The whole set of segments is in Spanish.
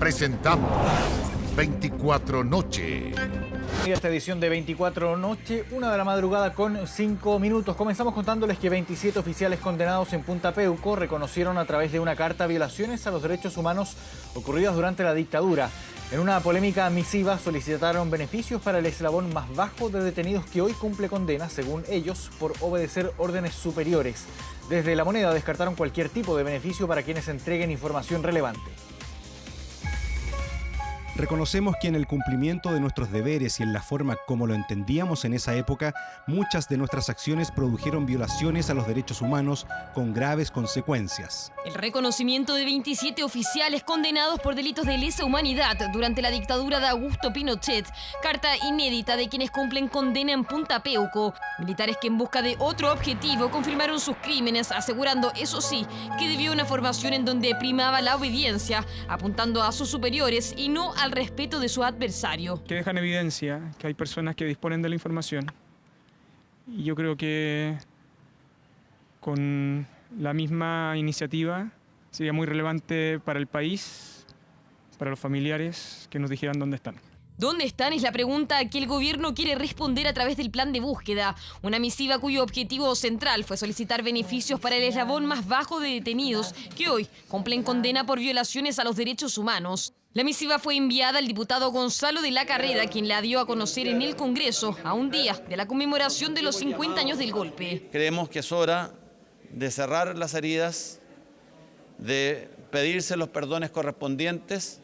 presentamos 24 Noche. Esta edición de 24 Noche, 1 de la madrugada con 5 minutos. Comenzamos contándoles que 27 oficiales condenados en Punta Peuco reconocieron a través de una carta violaciones a los derechos humanos ocurridas durante la dictadura. En una polémica misiva solicitaron beneficios para el eslabón más bajo de detenidos que hoy cumple condena, según ellos, por obedecer órdenes superiores. Desde La Moneda descartaron cualquier tipo de beneficio para quienes entreguen información relevante. Reconocemos que en el cumplimiento de nuestros deberes y en la forma como lo entendíamos en esa época, muchas de nuestras acciones produjeron violaciones a los derechos humanos con graves consecuencias. El reconocimiento de 27 oficiales condenados por delitos de lesa humanidad durante la dictadura de Augusto Pinochet, carta inédita de quienes cumplen condena en Punta Peuco. Militares que en busca de otro objetivo confirmaron sus crímenes, asegurando, eso sí, que debió una formación en donde primaba la obediencia, apuntando a sus superiores y no al respeto de su adversario. Que dejan evidencia que hay personas que disponen de la información. Y yo creo que con la misma iniciativa sería muy relevante para el país, para los familiares, que nos dijeran dónde están. ¿Dónde están? Es la pregunta que el gobierno quiere responder a través del plan de búsqueda. Una misiva cuyo objetivo central fue solicitar beneficios para el eslabón más bajo de detenidos que hoy cumplen condena por violaciones a los derechos humanos. La misiva fue enviada al diputado Gonzalo de la Carrera, quien la dio a conocer en el Congreso a un día de la conmemoración de los 50 años del golpe. Creemos que es hora de cerrar las heridas, de pedirse los perdones correspondientes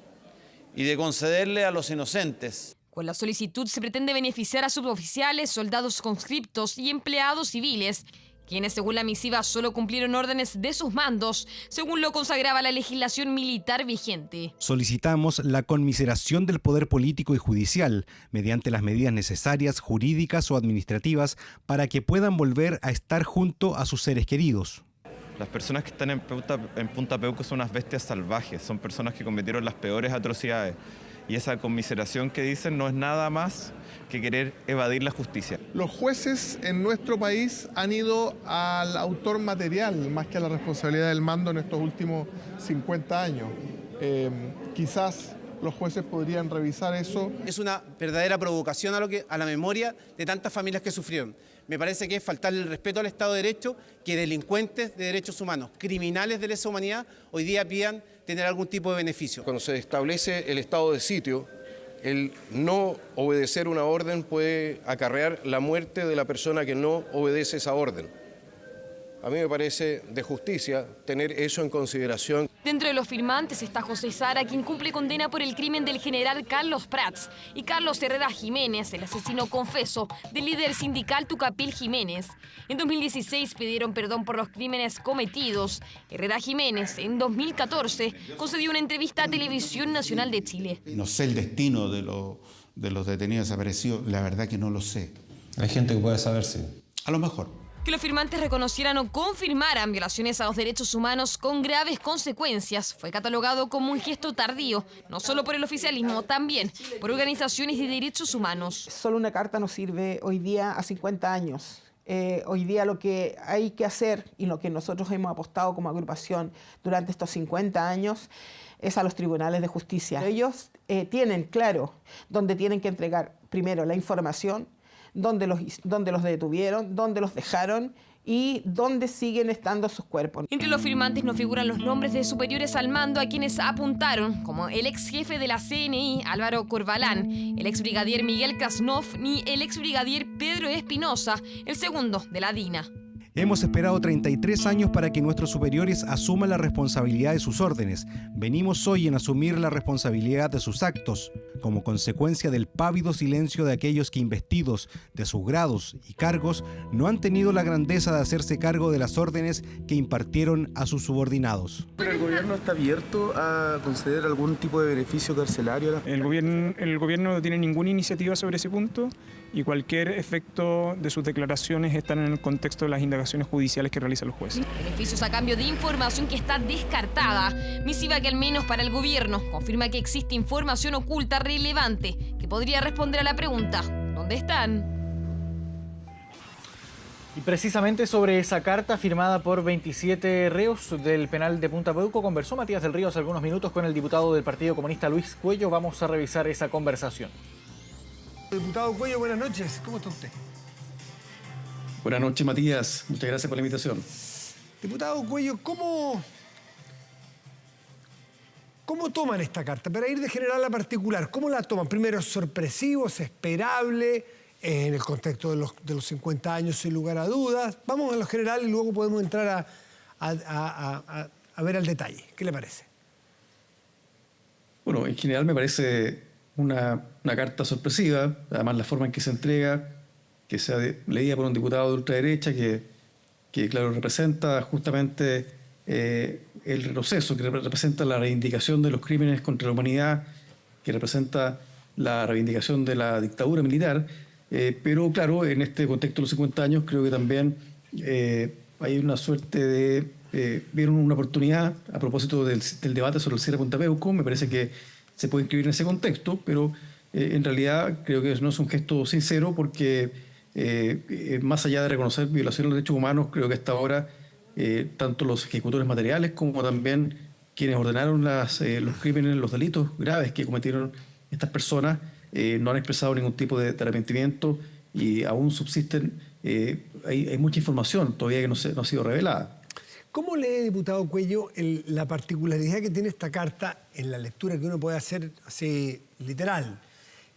y de concederle a los inocentes. Con la solicitud se pretende beneficiar a suboficiales, soldados conscriptos y empleados civiles, quienes según la misiva solo cumplieron órdenes de sus mandos, según lo consagraba la legislación militar vigente. Solicitamos la conmiseración del poder político y judicial mediante las medidas necesarias, jurídicas o administrativas, para que puedan volver a estar junto a sus seres queridos. Las personas que están en Punta Peuco son unas bestias salvajes, son personas que cometieron las peores atrocidades. Y esa conmiseración que dicen no es nada más que querer evadir la justicia. Los jueces en nuestro país han ido al autor material más que a la responsabilidad del mando en estos últimos 50 años. Quizás los jueces podrían revisar eso. Es una verdadera provocación a la memoria de tantas familias que sufrieron. Me parece que es faltarle el respeto al Estado de Derecho que delincuentes de derechos humanos, criminales de lesa humanidad, hoy día pidan tener algún tipo de beneficio. Cuando se establece el estado de sitio, el no obedecer una orden puede acarrear la muerte de la persona que no obedece esa orden. A mí me parece de justicia tener eso en consideración. Dentro de los firmantes está José Sara, quien cumple condena por el crimen del general Carlos Prats, y Carlos Herrera Jiménez, el asesino confeso del líder sindical Tucapel Jiménez. En 2016 pidieron perdón por los crímenes cometidos. Herrera Jiménez, en 2014, concedió una entrevista a Televisión Nacional de Chile. No sé el destino de los detenidos desaparecidos, la verdad que no lo sé. Hay gente que puede saber, sí. A lo mejor. Que los firmantes reconocieran o confirmaran violaciones a los derechos humanos con graves consecuencias fue catalogado como un gesto tardío, no solo por el oficialismo, también por organizaciones de derechos humanos. Solo una carta nos sirve hoy día a 50 años. Hoy día lo que hay que hacer y lo que nosotros hemos apostado como agrupación durante estos 50 años es a los tribunales de justicia. Ellos tienen claro dónde tienen que entregar primero la información, dónde los detuvieron, dónde los dejaron y dónde siguen estando sus cuerpos. Entre los firmantes no figuran los nombres de superiores al mando a quienes apuntaron, como el ex jefe de la CNI, Álvaro Corbalán, el ex brigadier Miguel Krasnov, ni el ex brigadier Pedro Espinosa, el segundo de la DINA. Hemos esperado 33 años para que nuestros superiores asuman la responsabilidad de sus órdenes. Venimos hoy en asumir la responsabilidad de sus actos, como consecuencia del pávido silencio de aquellos que, investidos de sus grados y cargos, no han tenido la grandeza de hacerse cargo de las órdenes que impartieron a sus subordinados. ¿Pero el gobierno está abierto a conceder algún tipo de beneficio carcelario? El gobierno no tiene ninguna iniciativa sobre ese punto y cualquier efecto de sus declaraciones están en el contexto de las indagaciones judiciales que realizan los jueces. Beneficios a cambio de información que está descartada. Misiva que al menos para el gobierno confirma que existe información oculta relevante que podría responder a la pregunta ¿dónde están? Y precisamente sobre esa carta firmada por 27 reos del penal de Punta Peuco conversó Matías del Río hace algunos minutos con el diputado del Partido Comunista Luis Cuello. Vamos a revisar esa conversación. Diputado Cuello, buenas noches. ¿Cómo está usted? Buenas noches, Matías. Muchas gracias por la invitación. Diputado Cuello, ¿cómo toman esta carta? Para ir de general a particular, ¿cómo la toman? Primero, ¿es sorpresivo, es esperable? En el contexto de los 50 años, sin lugar a dudas. Vamos a lo general y luego podemos entrar a ver al detalle. ¿Qué le parece? Bueno, en general me parece una carta sorpresiva. Además, la forma en que se entrega, que sea leída por un diputado de ultraderecha, que claro, representa justamente el retroceso, que representa la reivindicación de los crímenes contra la humanidad, que representa la reivindicación de la dictadura militar. Pero claro, en este contexto de los 50 años creo que también hay una suerte de... vieron una oportunidad a propósito del debate sobre el cierre de Punta Peuco. Me parece que se puede inscribir en ese contexto, pero en realidad creo que no es un gesto sincero porque más allá de reconocer violaciones de los derechos humanos, creo que hasta ahora tanto los ejecutores materiales como también quienes ordenaron los crímenes, los delitos graves que cometieron estas personas, no han expresado ningún tipo de arrepentimiento y aún subsisten, hay mucha información todavía que no ha sido revelada. ¿Cómo lee, diputado Cuello, la particularidad que tiene esta carta en la lectura que uno puede hacer así literal?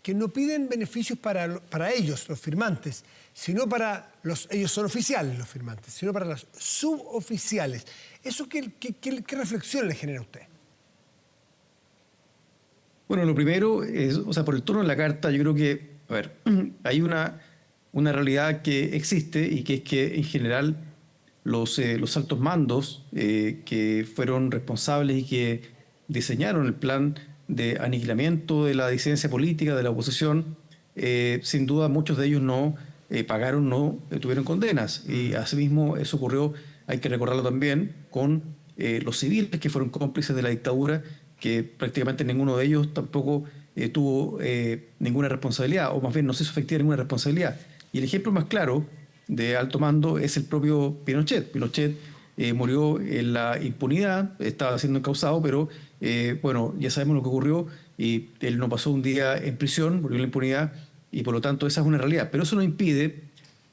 Que no piden beneficios para ellos, los firmantes, sino para ellos son oficiales los firmantes, sino para los suboficiales. ¿Eso qué reflexión le genera a usted? Bueno, lo primero es, por el tono de la carta, yo creo que, hay una realidad que existe y que es que en general los altos mandos que fueron responsables y que diseñaron el plan de aniquilamiento de la disidencia política, de la oposición, sin duda muchos de ellos no pagaron, no tuvieron condenas. Y asimismo eso ocurrió, hay que recordarlo también, con los civiles que fueron cómplices de la dictadura, que prácticamente ninguno de ellos tampoco tuvo ninguna responsabilidad, o más bien no se hizo efectiva ninguna responsabilidad. Y el ejemplo más claro de alto mando es el propio Pinochet. Pinochet murió en la impunidad, estaba siendo encausado, pero ya sabemos lo que ocurrió y él no pasó un día en prisión, murió en la impunidad y por lo tanto esa es una realidad. Pero eso no impide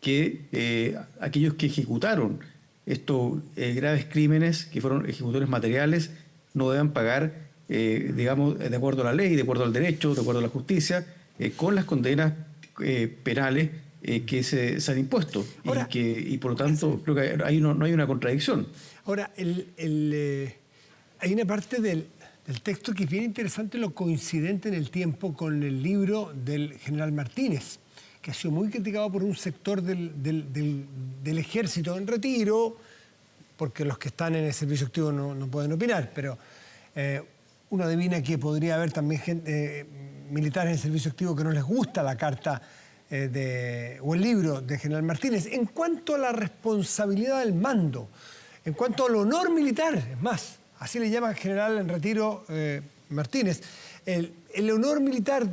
que aquellos que ejecutaron estos graves crímenes, que fueron ejecutores materiales, no deban pagar de acuerdo a la ley, de acuerdo al derecho, de acuerdo a la justicia, con las condenas penales que se han impuesto. Ahora, y por lo tanto, creo que ahí no hay una contradicción. Ahora, hay una parte del texto que es bien interesante, lo coincidente en el tiempo con el libro del general Martínez, que ha sido muy criticado por un sector del ejército en retiro, porque los que están en el servicio activo no pueden opinar, pero uno adivina que podría haber también militares en el servicio activo que no les gusta la carta o el libro de general Martínez. En cuanto a la responsabilidad del mando, en cuanto al honor militar, es más, así le llama el general en retiro Martínez, el honor militar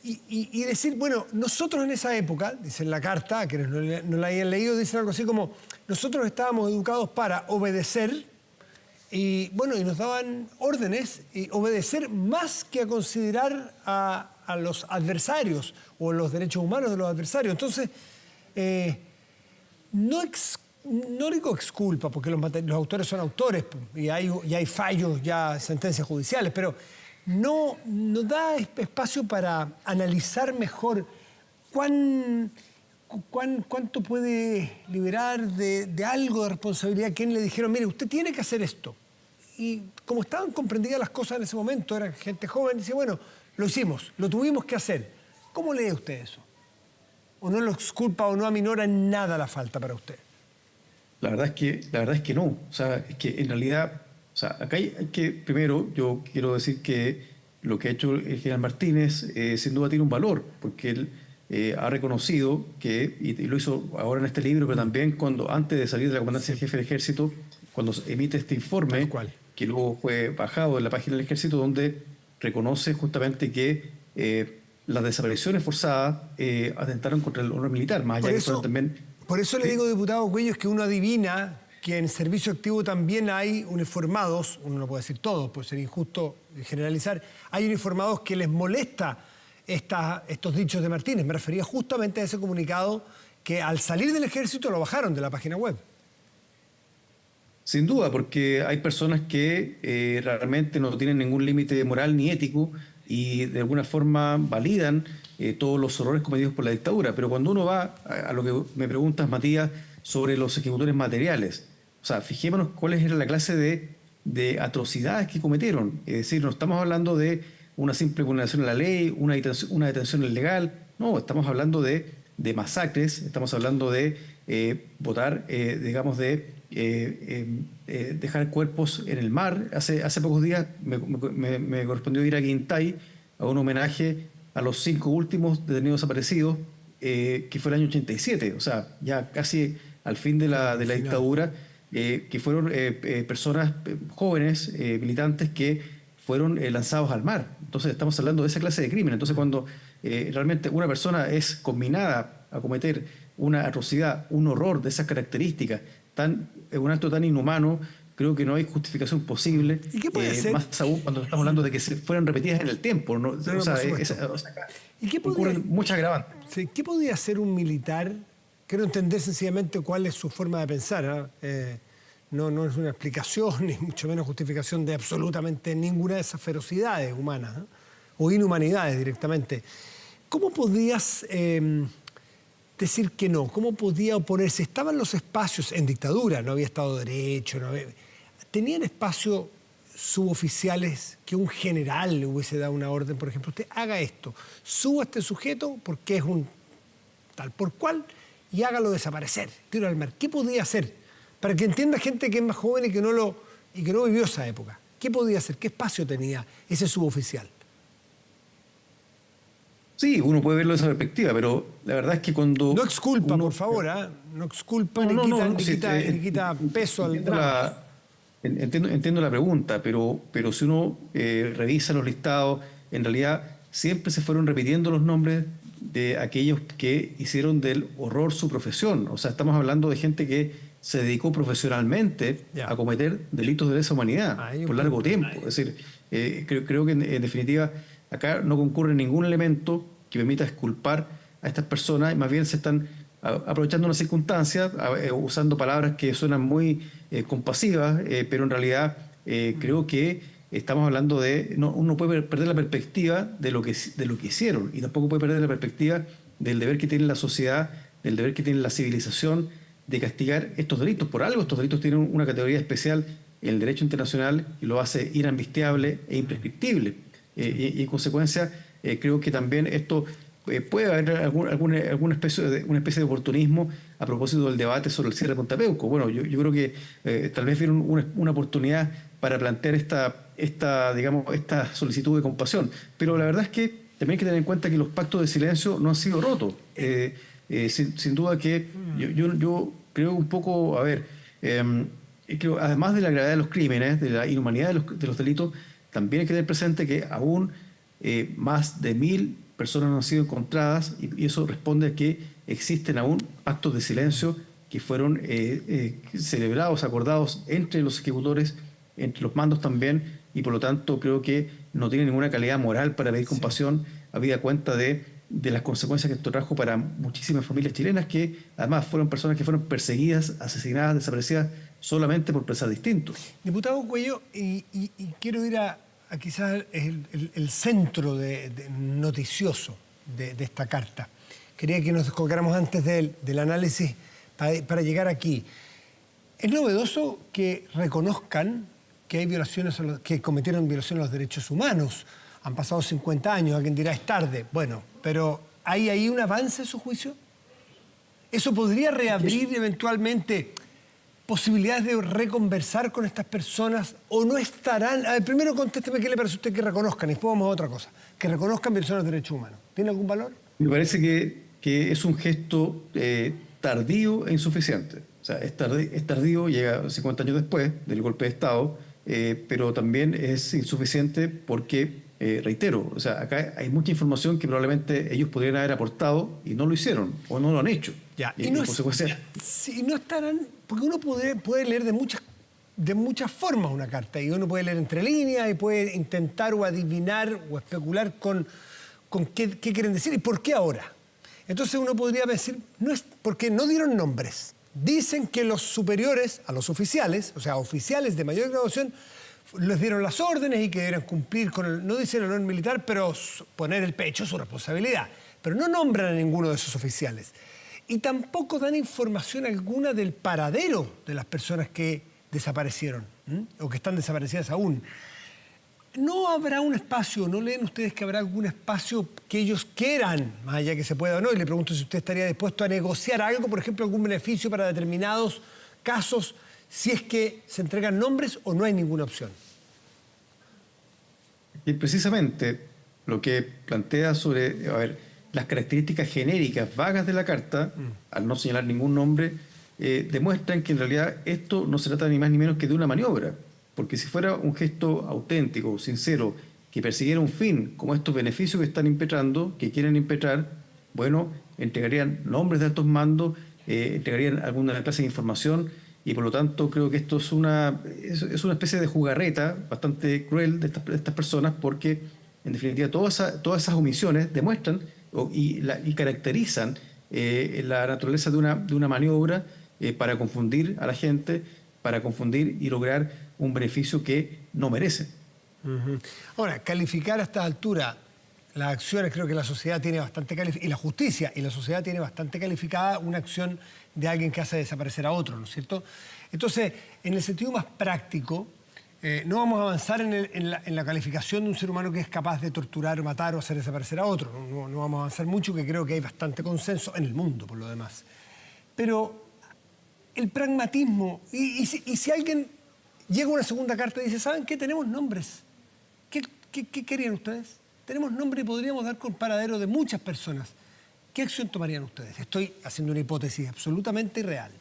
y decir, bueno, nosotros en esa época, dice en la carta, quienes no la hayan leído, dicen algo así como, nosotros estábamos educados para obedecer y nos daban órdenes y obedecer más que a considerar a los adversarios o los derechos humanos de los adversarios. Entonces, no digo exculpa, porque los autores son autores y hay fallos, ya sentencias judiciales, pero no da espacio para analizar mejor cuánto puede liberar de algo de responsabilidad quien le dijeron, mire, usted tiene que hacer esto. Y como estaban comprendidas las cosas en ese momento, eran gente joven, dice, bueno, lo hicimos, lo tuvimos que hacer. ¿Cómo lee usted eso? ¿O no lo exculpa o no aminora en nada la falta para usted? La verdad es que no. Es que en realidad, acá hay que, primero, yo quiero decir que lo que ha hecho el general Martínez sin duda tiene un valor, porque él ha reconocido que, y lo hizo ahora en este libro, pero también antes de salir de la comandancia del jefe del ejército, cuando emite este informe, que luego fue bajado en la página del ejército, donde reconoce justamente que las desapariciones forzadas atentaron contra el honor militar, más allá que fueron también Por eso le digo, diputado Cuello, es que uno adivina que en servicio activo también hay uniformados, uno no puede decir todos, puede ser injusto generalizar, hay uniformados que les molesta estos dichos de Martínez. Me refería justamente a ese comunicado que al salir del ejército lo bajaron de la página web. Sin duda, porque hay personas que realmente no tienen ningún límite moral ni ético y de alguna forma validan todos los horrores cometidos por la dictadura. Pero cuando uno va a lo que me preguntas, Matías, sobre los ejecutores materiales, o sea, fijémonos cuáles era la clase de atrocidades que cometieron. Es decir, no estamos hablando de una simple vulneración a la ley, una detención ilegal, no, estamos hablando de masacres, estamos hablando de botar, digamos, de dejar cuerpos en el mar. Hace pocos días me correspondió ir a Quintay a un homenaje a los 5 últimos detenidos desaparecidos, que fue el año 87, o sea, ya casi al fin de la dictadura, que fueron personas jóvenes, militantes, que fueron lanzados al mar. Entonces estamos hablando de esa clase de crimen. Entonces cuando realmente una persona es conminada a cometer una atrocidad, un horror de esas características, un acto tan inhumano, creo que no hay justificación posible. ¿Y qué puede hacer? Más aún cuando estamos hablando de que se fueran repetidas en el tiempo, ¿no? ¿Y qué ocurren muchas agravantes. Sí, ¿qué podría hacer un militar? Quiero entender sencillamente cuál es su forma de pensar. No es una explicación, ni mucho menos justificación de absolutamente ninguna de esas ferocidades humanas, o inhumanidades directamente. ¿Cómo podías decir que no? ¿Cómo podía oponerse? Estaban los espacios en dictadura, no había Estado de Derecho, ¿tenían espacio suboficiales que un general le hubiese dado una orden? Por ejemplo, usted haga esto, suba a este sujeto porque es un tal por cual y hágalo desaparecer, tiro al mar. ¿Qué podía hacer? Para que entienda gente que es más joven y que no vivió esa época. ¿Qué podía hacer? ¿Qué espacio tenía ese suboficial? Sí, uno puede verlo de esa perspectiva, pero la verdad es que cuando... No exculpa, por favor, no exculpa ni quita peso al drama. Entiendo la pregunta, pero si uno revisa los listados, en realidad siempre se fueron repitiendo los nombres de aquellos que hicieron del horror su profesión. O sea, estamos hablando de gente que se dedicó profesionalmente a cometer delitos de lesa humanidad por largo tiempo. Es decir, creo que en definitiva acá no concurre ningún elemento que permita exculpar a estas personas, y más bien se están aprovechando una circunstancia, usando palabras que suenan muy compasivas, pero en realidad creo que estamos hablando de... uno puede perder la perspectiva de lo que hicieron, y tampoco puede perder la perspectiva del deber que tiene la sociedad, del deber que tiene la civilización de castigar estos delitos. Por algo estos delitos tienen una categoría especial en el derecho internacional y lo hace inamnistiable e imprescriptible. Y en consecuencia, creo que también esto puede haber alguna especie de oportunismo a propósito del debate sobre el cierre de Punta Peuco. Bueno, yo creo que tal vez vieron una oportunidad para plantear esta solicitud de compasión. Pero la verdad es que también hay que tener en cuenta que los pactos de silencio no han sido rotos. Sin duda que yo creo un poco, creo, además de la gravedad de los crímenes, de la inhumanidad de los delitos, también hay que tener presente que aún más de 1000 personas no han sido encontradas, y eso responde a que existen aún pactos de silencio que fueron celebrados, acordados entre los ejecutores, entre los mandos también, y por lo tanto creo que no tiene ninguna calidad moral para pedir compasión, habida cuenta de las consecuencias que esto trajo para muchísimas familias chilenas, que además fueron personas que fueron perseguidas, asesinadas, desaparecidas solamente por pensar distinto. Diputado Cuello, y quiero ir a quizás el centro noticioso de esta carta. Quería que nos descolgáramos antes del análisis para llegar aquí. Es novedoso que reconozcan que hay que cometieron violaciones a los derechos humanos. Han pasado 50 años, alguien dirá es tarde. Bueno, pero ¿hay ahí un avance en su juicio? ¿Eso podría reabrir eventualmente posibilidades de reconversar con estas personas o no estarán? A ver, primero contésteme qué le parece a usted que reconozcan y después vamos a otra cosa. Que reconozcan violaciones de derechos humanos. ¿Tiene algún valor? Me parece que es un gesto tardío e insuficiente. O sea, es tardío, llega 50 años después del golpe de Estado, pero también es insuficiente porque, reitero, o sea, acá hay mucha información que probablemente ellos podrían haber aportado y no lo hicieron o no lo han hecho. Ya. Y no en consecuencia... Si no estarán... Porque uno puede leer de muchas formas una carta, y uno puede leer entre líneas y puede intentar o adivinar o especular con qué quieren decir y por qué ahora. Entonces uno podría decir, no es porque no dieron nombres. Dicen que los superiores a los oficiales, o sea, oficiales de mayor graduación, les dieron las órdenes y que debieran cumplir con no dicen el honor militar, pero poner el pecho es su responsabilidad. Pero no nombran a ninguno de esos oficiales. Y tampoco dan información alguna del paradero de las personas que desaparecieron, o que están desaparecidas aún. ¿No habrá un espacio, no leen ustedes que habrá algún espacio que ellos quieran, más allá que se pueda o no? Y le pregunto si usted estaría dispuesto a negociar algo, por ejemplo, algún beneficio para determinados casos, si es que se entregan nombres o no hay ninguna opción. Y precisamente lo que plantea sobre las características genéricas vagas de la carta, al no señalar ningún nombre, demuestran que en realidad esto no se trata ni más ni menos que de una maniobra. Porque si fuera un gesto auténtico, sincero, que persiguiera un fin, como estos beneficios que están impetrando, que quieren impetrar, bueno, entregarían nombres de altos mandos, entregarían alguna clase de información, y por lo tanto creo que esto es una especie de jugarreta bastante cruel de estas personas, porque en definitiva todas esas omisiones demuestran y caracterizan la naturaleza de una maniobra para confundir a la gente, para confundir y lograr un beneficio que no merece. Ahora, calificar a esta altura las acciones, creo que la sociedad tiene bastante calificada, y la justicia y la sociedad tiene bastante calificada una acción de alguien que hace desaparecer a otro, ¿no es cierto? Entonces, en el sentido más práctico, no vamos a avanzar en la calificación de un ser humano que es capaz de torturar o matar o hacer desaparecer a otro. No vamos a avanzar mucho, que creo que hay bastante consenso en el mundo, por lo demás. Pero el pragmatismo, y si alguien llega a una segunda carta y dice, ¿saben qué? Tenemos nombres. ¿Qué querían ustedes? Tenemos nombre y podríamos dar con paradero de muchas personas. ¿Qué acción tomarían ustedes? Estoy haciendo una hipótesis absolutamente irreal.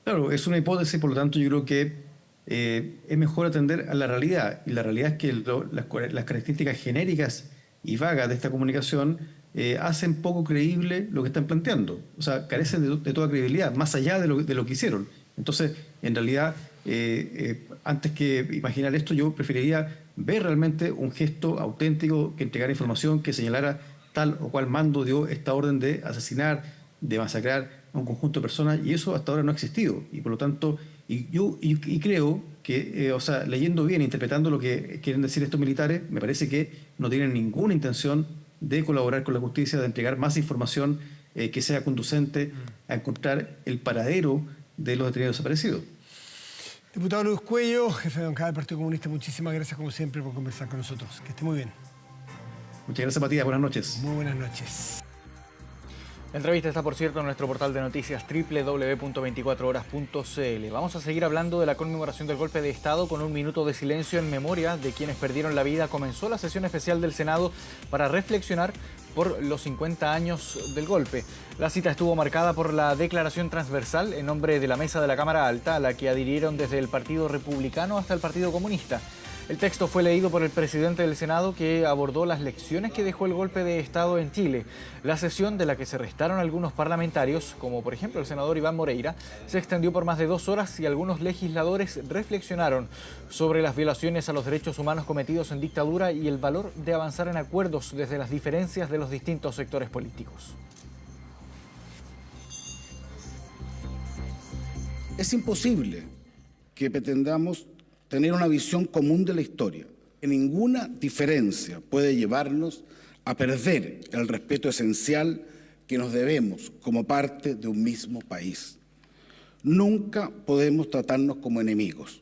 Claro, es una hipótesis, por lo tanto yo creo que es mejor atender a la realidad. Y la realidad es que las características genéricas y vagas de esta comunicación hacen poco creíble lo que están planteando. O sea, carecen de toda credibilidad, más allá de lo que hicieron. Entonces, en realidad, antes que imaginar esto, yo preferiría ver realmente un gesto auténtico que entregara información, que señalara tal o cual mando dio esta orden de asesinar, de masacrar a un conjunto de personas, y eso hasta ahora no ha existido. Y por lo tanto, yo creo que, leyendo bien, interpretando lo que quieren decir estos militares, me parece que no tienen ninguna intención de colaborar con la justicia, de entregar más información que sea conducente a encontrar el paradero de los detenidos desaparecidos. Diputado Luis Cuello, jefe de bancada del Partido Comunista, muchísimas gracias como siempre por conversar con nosotros. Que esté muy bien. Muchas gracias, Matías. Buenas noches. Muy buenas noches. La entrevista está, por cierto, en nuestro portal de noticias www.24horas.cl. Vamos a seguir hablando de la conmemoración del golpe de Estado con un minuto de silencio en memoria de quienes perdieron la vida. Comenzó la sesión especial del Senado para reflexionar por los 50 años del golpe. La cita estuvo marcada por la declaración transversal en nombre de la mesa de la Cámara Alta, a la que adhirieron desde el Partido Republicano hasta el Partido Comunista. El texto fue leído por el presidente del Senado, que abordó las lecciones que dejó el golpe de Estado en Chile. La sesión, de la que se restaron algunos parlamentarios, como por ejemplo el senador Iván Moreira, se extendió por más de 2 horas y algunos legisladores reflexionaron sobre las violaciones a los derechos humanos cometidos en dictadura y el valor de avanzar en acuerdos desde las diferencias de los distintos sectores políticos. Es imposible que pretendamos tener una visión común de la historia. Ninguna diferencia puede llevarnos a perder el respeto esencial que nos debemos como parte de un mismo país. Nunca podemos tratarnos como enemigos.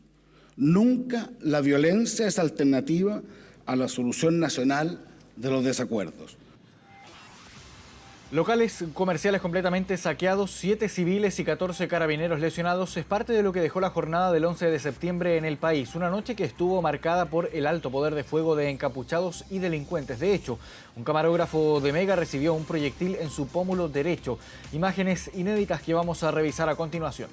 Nunca la violencia es alternativa a la solución nacional de los desacuerdos. Locales comerciales completamente saqueados, 7 civiles y 14 carabineros lesionados es parte de lo que dejó la jornada del 11 de septiembre en el país. Una noche que estuvo marcada por el alto poder de fuego de encapuchados y delincuentes. De hecho, un camarógrafo de Mega recibió un proyectil en su pómulo derecho. Imágenes inéditas que vamos a revisar a continuación.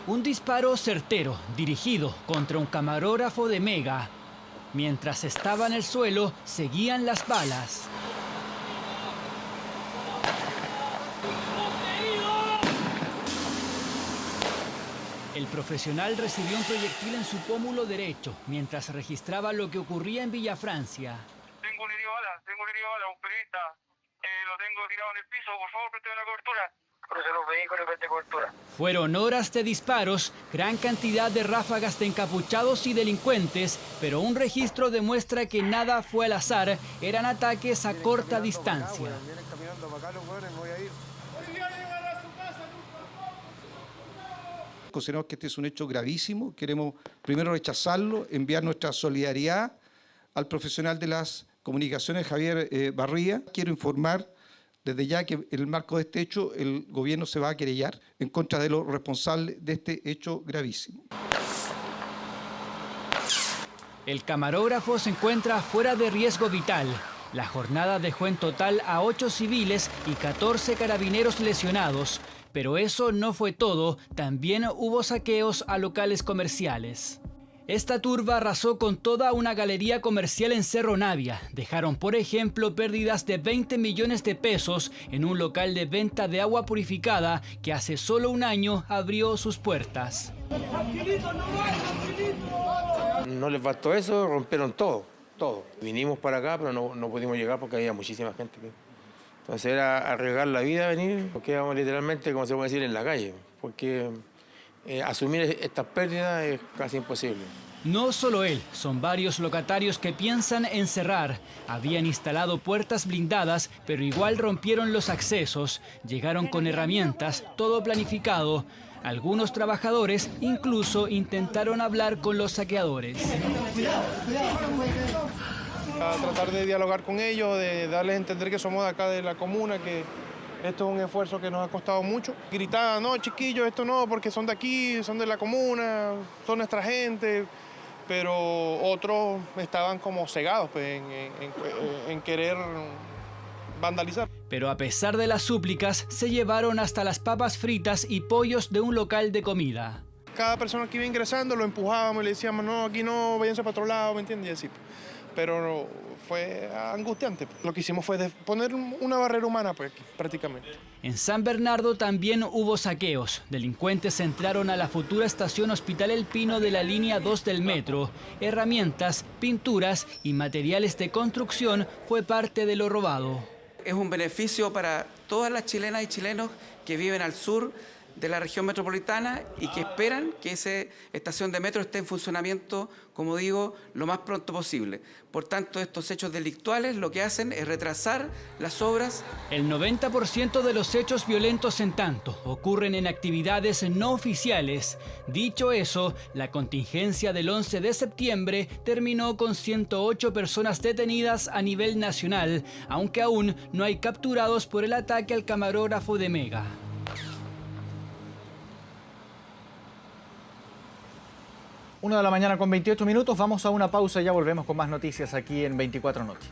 Un disparo certero, dirigido contra un camarógrafo de Mega. Mientras estaba en el suelo, seguían las balas. El profesional recibió un proyectil en su pómulo derecho mientras registraba lo que ocurría en Villa Francia. Tengo un herido bala, un periodista. Lo tengo tirado en el piso, por favor, préstame una cobertura. Cruce los vehículos y preste cobertura. Fueron horas de disparos, gran cantidad de ráfagas de encapuchados y delincuentes, pero un registro demuestra que nada fue al azar, eran ataques a corta distancia. Consideramos que este es un hecho gravísimo, queremos primero rechazarlo, enviar nuestra solidaridad al profesional de las comunicaciones, Javier Barría. Quiero informar desde ya que en el marco de este hecho el gobierno se va a querellar en contra de los responsables de este hecho gravísimo. El camarógrafo se encuentra fuera de riesgo vital. La jornada dejó en total a 8 civiles y 14 carabineros lesionados. Pero eso no fue todo, también hubo saqueos a locales comerciales. Esta turba arrasó con toda una galería comercial en Cerro Navia. Dejaron, por ejemplo, pérdidas de 20 millones de pesos en un local de venta de agua purificada que hace solo un año abrió sus puertas. No les bastó eso, rompieron todo. Vinimos para acá, pero no pudimos llegar porque había muchísima gente. Entonces era arriesgar la vida venir, porque íbamos literalmente, como se puede decir, en la calle, porque asumir estas pérdidas es casi imposible. No solo él, son varios locatarios que piensan en cerrar. Habían instalado puertas blindadas, pero igual rompieron los accesos. Llegaron con herramientas, todo planificado. Algunos trabajadores incluso intentaron hablar con los saqueadores. A tratar de dialogar con ellos, de darles a entender que somos de acá de la comuna, que esto es un esfuerzo que nos ha costado mucho. Gritaban, no, chiquillos, esto no, porque son de aquí, son de la comuna, son nuestra gente, pero otros estaban como cegados pues, en querer vandalizar. Pero a pesar de las súplicas, se llevaron hasta las papas fritas y pollos de un local de comida. Cada persona que iba ingresando lo empujábamos y le decíamos, no, aquí no, váyanse para otro lado, ¿me entiendes? Y así. Pero fue angustiante. Lo que hicimos fue poner una barrera humana pues, prácticamente. En San Bernardo también hubo saqueos. Delincuentes entraron a la futura estación Hospital El Pino de la línea 2 del metro. Herramientas, pinturas y materiales de construcción fue parte de lo robado. Es un beneficio para todas las chilenas y chilenos que viven al sur de la región metropolitana y que esperan que esa estación de metro esté en funcionamiento, como digo, lo más pronto posible. Por tanto, estos hechos delictuales lo que hacen es retrasar las obras. El 90% de los hechos violentos, en tanto, ocurren en actividades no oficiales. Dicho eso, la contingencia del 11 de septiembre terminó con 108 personas detenidas a nivel nacional, aunque aún no hay capturados por el ataque al camarógrafo de Mega. Una de la mañana con 28 minutos, vamos a una pausa y ya volvemos con más noticias aquí en 24 Noche.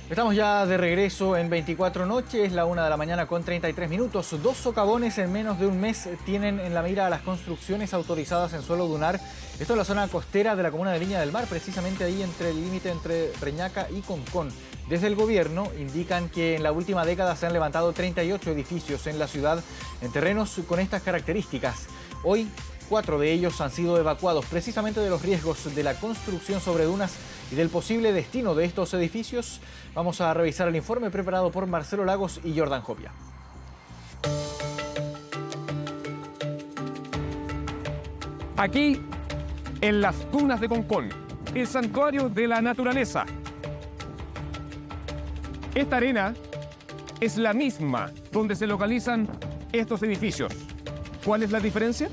Estamos ya de regreso en 24 Noche, es la 1 de la mañana con 33 minutos. 2 socavones en menos de un mes tienen en la mira a las construcciones autorizadas en suelo dunar. Esto es la zona costera de la comuna de Viña del Mar, precisamente ahí entre el límite entre Reñaca y Concón. Desde el gobierno indican que en la última década se han levantado 38 edificios en la ciudad en terrenos con estas características. Hoy, 4 de ellos han sido evacuados precisamente de los riesgos de la construcción sobre dunas y del posible destino de estos edificios. Vamos a revisar el informe preparado por Marcelo Lagos y Jordan Jopia. Aquí, en las dunas de Concón, el santuario de la naturaleza. Esta arena es la misma donde se localizan estos edificios. ¿Cuál es la diferencia?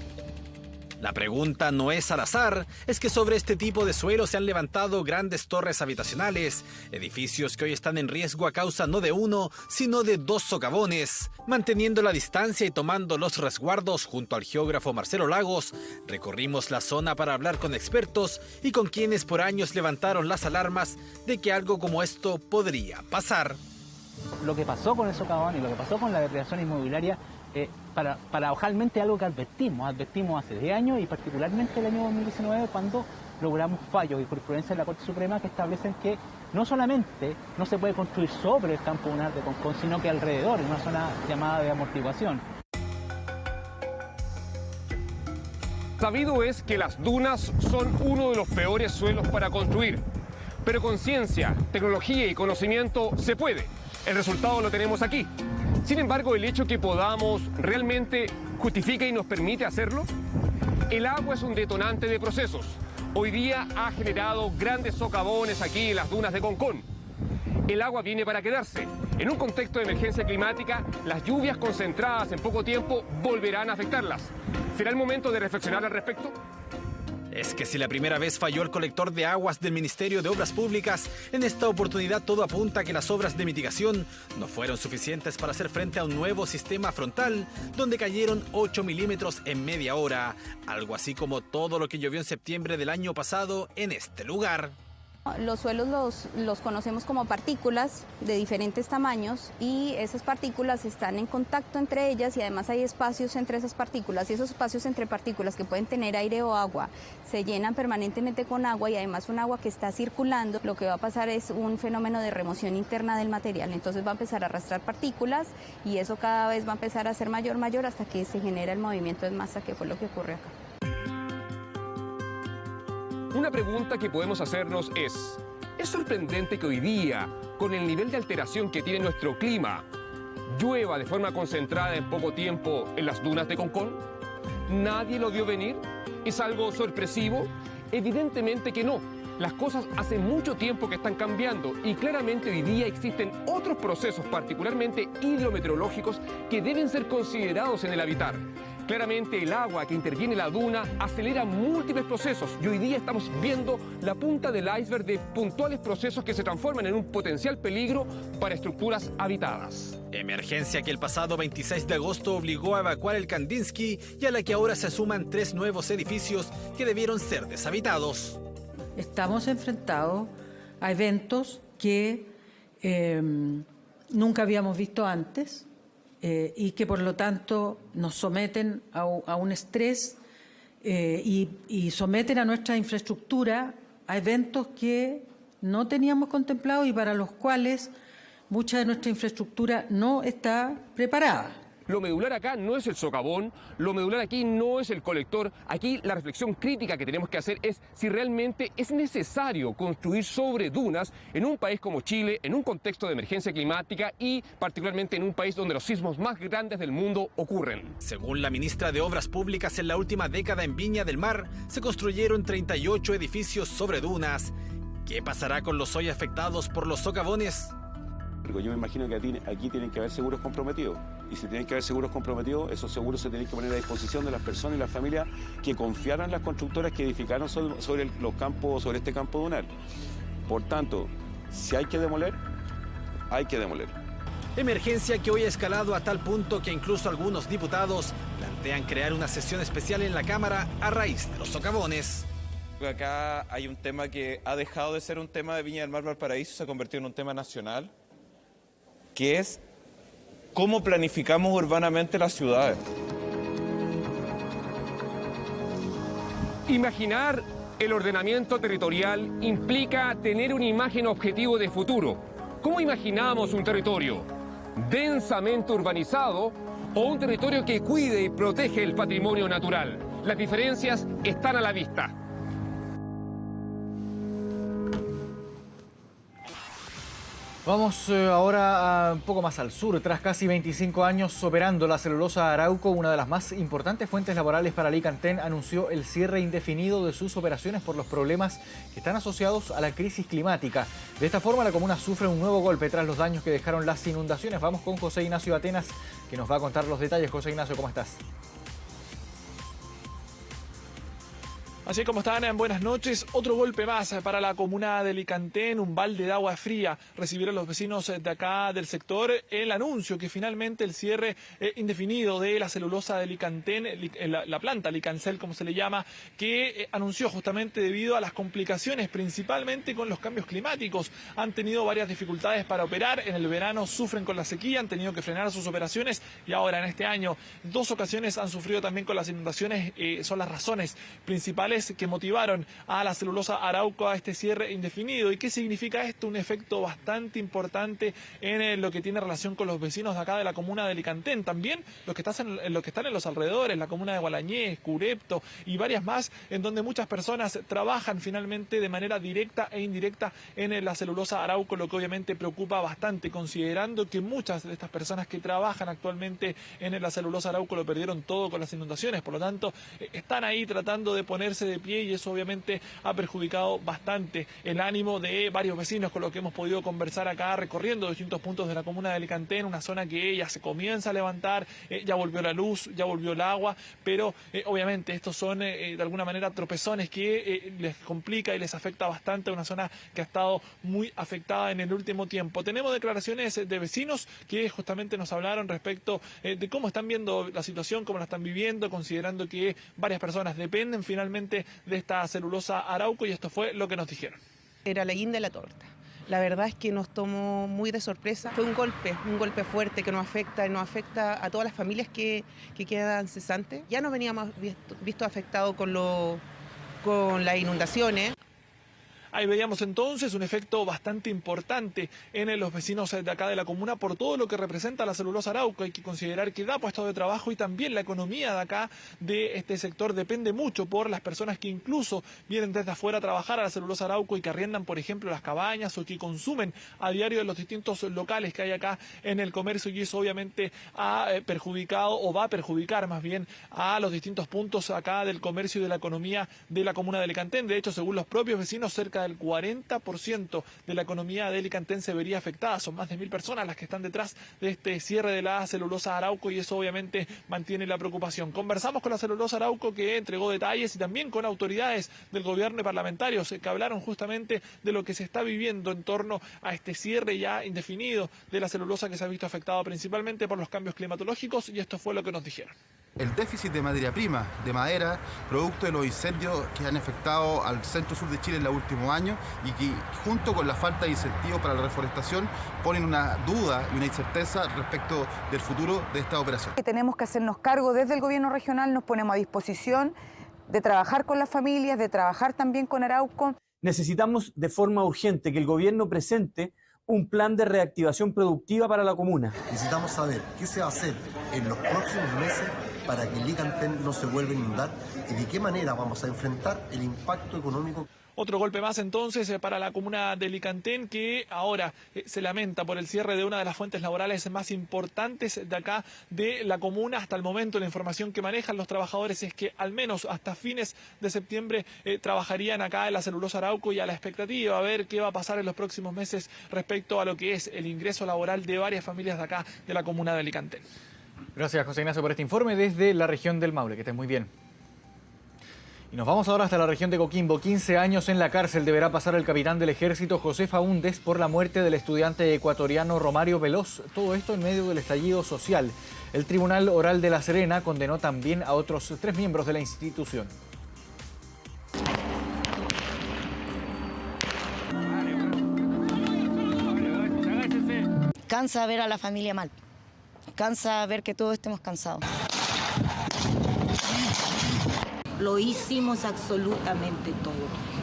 La pregunta no es al azar, es que sobre este tipo de suelo se han levantado grandes torres habitacionales, edificios que hoy están en riesgo a causa no de uno, sino de 2 socavones. Manteniendo la distancia y tomando los resguardos junto al geógrafo Marcelo Lagos, recorrimos la zona para hablar con expertos y con quienes por años levantaron las alarmas de que algo como esto podría pasar. Lo que pasó con el socavón y lo que pasó con la depredación inmobiliaria, paradojalmente algo que advertimos hace 10 años y particularmente el año 2019 cuando logramos fallos y jurisprudencia de la Corte Suprema que establecen que no solamente no se puede construir sobre el campo dunar de Concón, sino que alrededor, en una zona llamada de amortiguación. Sabido es que las dunas son uno de los peores suelos para construir, pero con ciencia, tecnología y conocimiento se puede. El resultado lo tenemos aquí. Sin embargo, el hecho que podamos realmente justifica y nos permite hacerlo. El agua es un detonante de procesos. Hoy día ha generado grandes socavones aquí en las dunas de Concón. El agua viene para quedarse. En un contexto de emergencia climática, las lluvias concentradas en poco tiempo volverán a afectarlas. ¿Será el momento de reflexionar al respecto? Es que si la primera vez falló el colector de aguas del Ministerio de Obras Públicas, en esta oportunidad todo apunta a que las obras de mitigación no fueron suficientes para hacer frente a un nuevo sistema frontal, donde cayeron 8 milímetros en media hora, algo así como todo lo que llovió en septiembre del año pasado en este lugar. Los suelos los conocemos como partículas de diferentes tamaños y esas partículas están en contacto entre ellas y además hay espacios entre esas partículas y esos espacios entre partículas que pueden tener aire o agua se llenan permanentemente con agua y además un agua que está circulando. Lo que va a pasar es un fenómeno de remoción interna del material, entonces va a empezar a arrastrar partículas y eso cada vez va a empezar a ser mayor hasta que se genera el movimiento en masa, que fue lo que ocurre acá. Una pregunta que podemos hacernos ¿es sorprendente que hoy día, con el nivel de alteración que tiene nuestro clima, llueva de forma concentrada en poco tiempo en las dunas de Concón? ¿Nadie lo vio venir? ¿Es algo sorpresivo? Evidentemente que no. Las cosas hace mucho tiempo que están cambiando y claramente hoy día existen otros procesos, particularmente hidrometeorológicos, que deben ser considerados en el habitar. Claramente el agua que interviene en la duna acelera múltiples procesos y hoy día estamos viendo la punta del iceberg de puntuales procesos que se transforman en un potencial peligro para estructuras habitadas. Emergencia que el pasado 26 de agosto obligó a evacuar el Kandinsky y a la que ahora se suman 3 nuevos edificios que debieron ser deshabitados. Estamos enfrentados a eventos que nunca habíamos visto antes. Y que por lo tanto nos someten a un estrés y someten a nuestra infraestructura a eventos que no teníamos contemplados y para los cuales mucha de nuestra infraestructura no está preparada. Lo medular acá no es el socavón, lo medular aquí no es el colector. Aquí la reflexión crítica que tenemos que hacer es si realmente es necesario construir sobre dunas en un país como Chile, en un contexto de emergencia climática y particularmente en un país donde los sismos más grandes del mundo ocurren. Según la ministra de Obras Públicas, en la última década en Viña del Mar se construyeron 38 edificios sobre dunas. ¿Qué pasará con los hoy afectados por los socavones? Yo me imagino que aquí tienen que haber seguros comprometidos y si tienen que haber seguros comprometidos, esos seguros se tienen que poner a disposición de las personas y las familias que confiaron en las constructoras que edificaron sobre los campos, sobre este campo dunar. Por tanto, si hay que demoler, hay que demoler. Emergencia que hoy ha escalado a tal punto que incluso algunos diputados plantean crear una sesión especial en la Cámara a raíz de los socavones. Acá hay un tema que ha dejado de ser un tema de Viña del Mar Valparaíso, se ha convertido en un tema nacional, que es cómo planificamos urbanamente las ciudades. Imaginar el ordenamiento territorial implica tener una imagen objetivo de futuro. ¿Cómo imaginamos un territorio? ¿Densamente urbanizado o un territorio que cuide y protege el patrimonio natural? Las diferencias están a la vista. Vamos ahora un poco más al sur. Tras casi 25 años operando, la celulosa Arauco, una de las más importantes fuentes laborales para Licanten, anunció el cierre indefinido de sus operaciones por los problemas que están asociados a la crisis climática. De esta forma, la comuna sufre un nuevo golpe tras los daños que dejaron las inundaciones. Vamos con José Ignacio Atenas, que nos va a contar los detalles. José Ignacio, ¿cómo estás? Así como están, buenas noches. Otro golpe más para la comuna de Licantén, un balde de agua fría. Recibieron los vecinos de acá del sector el anuncio que finalmente el cierre indefinido de la celulosa de Licantén, la planta Licancel como se le llama, que anunció justamente debido a las complicaciones, principalmente con los cambios climáticos. Han tenido varias dificultades para operar, en el verano sufren con la sequía, han tenido que frenar sus operaciones y ahora en este año 2 ocasiones han sufrido también con las inundaciones. Son las razones principales que motivaron a la celulosa Arauco a este cierre indefinido. ¿Y qué significa esto? Un efecto bastante importante en lo que tiene relación con los vecinos de acá de la comuna de Licantén, también los que están en los alrededores, la comuna de Gualañés, Curepto y varias más, en donde muchas personas trabajan finalmente de manera directa e indirecta en la celulosa Arauco, lo que obviamente preocupa bastante, considerando que muchas de estas personas que trabajan actualmente en la celulosa Arauco lo perdieron todo con las inundaciones. Por lo tanto, están ahí tratando de ponerse de pie y eso obviamente ha perjudicado bastante el ánimo de varios vecinos, con lo que hemos podido conversar acá recorriendo distintos puntos de la comuna de Licantén, una zona que ya se comienza a levantar, ya volvió la luz, ya volvió el agua, pero obviamente estos son de alguna manera tropezones que les complica y les afecta bastante a una zona que ha estado muy afectada en el último tiempo. Tenemos declaraciones de vecinos que justamente nos hablaron respecto de cómo están viendo la situación, cómo la están viviendo, considerando que varias personas dependen finalmente de esta celulosa Arauco, y esto fue lo que nos dijeron. Era la guinda de la torta. La verdad es que nos tomó muy de sorpresa. Fue un golpe fuerte que nos afecta a todas las familias que quedan cesantes. Ya nos veníamos visto afectados con las inundaciones. Ahí veíamos entonces un efecto bastante importante en los vecinos de acá de la comuna por todo lo que representa la celulosa Arauco. Hay que considerar que da puestos de trabajo y también la economía de acá de este sector depende mucho por las personas que incluso vienen desde afuera a trabajar a la celulosa Arauco y que arriendan, por ejemplo, las cabañas o que consumen a diario en los distintos locales que hay acá en el comercio, y eso obviamente ha perjudicado o va a perjudicar más bien a los distintos puntos acá del comercio y de la economía de la comuna de Licantén. De hecho, según los propios vecinos, cerca del 40% de la economía de Licantén se vería afectada. Son más de 1000 personas las que están detrás de este cierre de la celulosa Arauco y eso obviamente mantiene la preocupación. Conversamos con la celulosa Arauco, que entregó detalles, y también con autoridades del gobierno y parlamentarios que hablaron justamente de lo que se está viviendo en torno a este cierre ya indefinido de la celulosa, que se ha visto afectado principalmente por los cambios climatológicos, y esto fue lo que nos dijeron. El déficit de materia prima, de madera, producto de los incendios que han afectado al centro-sur de Chile en los últimos años y que, junto con la falta de incentivos para la reforestación, ponen una duda y una incerteza respecto del futuro de esta operación. Tenemos que hacernos cargo desde el gobierno regional, nos ponemos a disposición de trabajar con las familias, de trabajar también con Arauco. Necesitamos de forma urgente que el gobierno presente un plan de reactivación productiva para la comuna. Necesitamos saber qué se va a hacer en los próximos meses para que Licantén no se vuelva a inundar y de qué manera vamos a enfrentar el impacto económico. Otro golpe más entonces para la comuna de Licantén, que ahora se lamenta por el cierre de una de las fuentes laborales más importantes de acá de la comuna. Hasta el momento la información que manejan los trabajadores es que al menos hasta fines de septiembre trabajarían acá en la celulosa Arauco, y a la expectativa a ver qué va a pasar en los próximos meses respecto a lo que es el ingreso laboral de varias familias de acá de la comuna de Licantén. Gracias, José Ignacio, por este informe desde la región del Maule. Que estés muy bien. Y nos vamos ahora hasta la región de Coquimbo. 15 años en la cárcel deberá pasar el capitán del ejército José Faúndez por la muerte del estudiante ecuatoriano Romario Veloz. Todo esto en medio del estallido social. El Tribunal Oral de La Serena condenó también a otros 3 miembros de la institución. Cansa ver a la familia mal. Cansa ver que todos estemos cansados. Lo hicimos absolutamente todo.